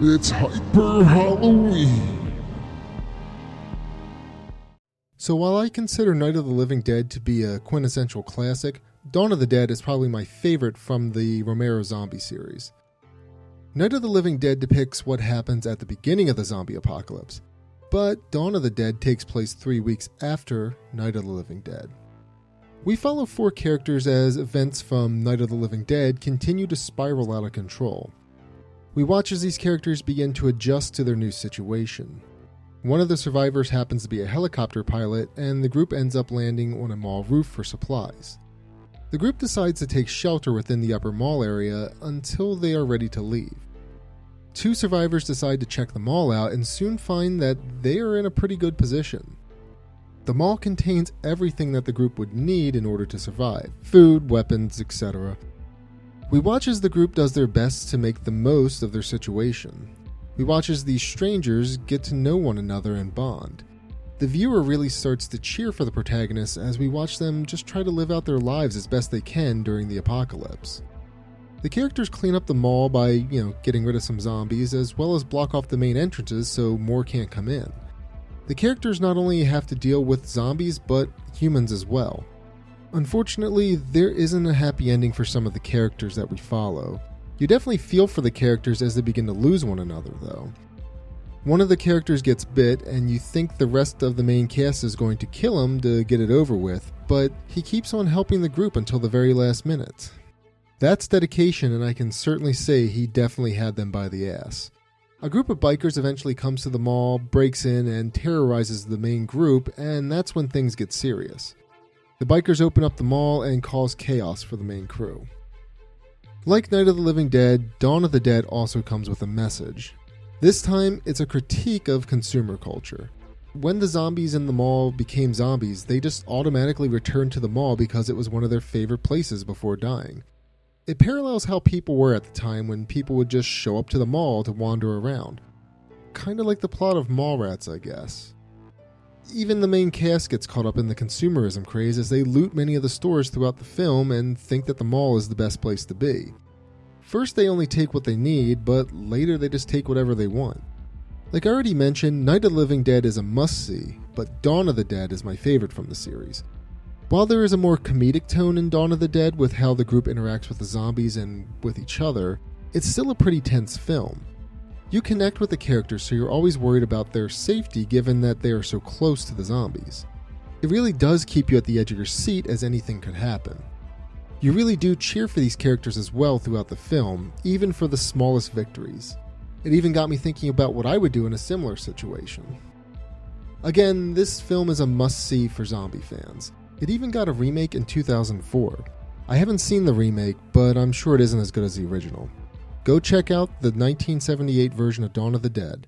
It's Hyper Halloween! So while I consider Night of the Living Dead to be a quintessential classic, Dawn of the Dead is probably my favorite from the Romero zombie series. Night of the Living Dead depicts what happens at the beginning of the zombie apocalypse, but Dawn of the Dead takes place 3 weeks after Night of the Living Dead. We follow 4 characters as events from Night of the Living Dead continue to spiral out of control. We watch as these characters begin to adjust to their new situation. One of the survivors happens to be a helicopter pilot, and the group ends up landing on a mall roof for supplies. The group decides to take shelter within the upper mall area until they are ready to leave. 2 survivors decide to check the mall out and soon find that they are in a pretty good position. The mall contains everything that the group would need in order to survive: food, weapons, etc. We watch as the group does their best to make the most of their situation. We watch as these strangers get to know one another and bond. The viewer really starts to cheer for the protagonists as we watch them just try to live out their lives as best they can during the apocalypse. The characters clean up the mall by, getting rid of some zombies, as well as block off the main entrances so more can't come in. The characters not only have to deal with zombies, but humans as well. Unfortunately, there isn't a happy ending for some of the characters that we follow. You definitely feel for the characters as they begin to lose one another, though. One of the characters gets bit, and you think the rest of the main cast is going to kill him to get it over with, but he keeps on helping the group until the very last minute. That's dedication, and I can certainly say he definitely had them by the ass. A group of bikers eventually comes to the mall, breaks in, and terrorizes the main group, and that's when things get serious. The bikers open up the mall and cause chaos for the main crew. Like Night of the Living Dead, Dawn of the Dead also comes with a message. This time, it's a critique of consumer culture. When the zombies in the mall became zombies, they just automatically returned to the mall because it was one of their favorite places before dying. It parallels how people were at the time when people would just show up to the mall to wander around. Kinda like the plot of Mallrats, I guess. Even the main cast gets caught up in the consumerism craze as they loot many of the stores throughout the film and think that the mall is the best place to be. First they only take what they need, but later they just take whatever they want. Like I already mentioned, Night of the Living Dead is a must-see, but Dawn of the Dead is my favorite from the series. While there is a more comedic tone in Dawn of the Dead with how the group interacts with the zombies and with each other, it's still a pretty tense film. You connect with the characters, so you're always worried about their safety given that they are so close to the zombies. It really does keep you at the edge of your seat as anything could happen. You really do cheer for these characters as well throughout the film, even for the smallest victories. It even got me thinking about what I would do in a similar situation. Again, this film is a must-see for zombie fans. It even got a remake in 2004. I haven't seen the remake, but I'm sure it isn't as good as the original. Go check out the 1978 version of Dawn of the Dead.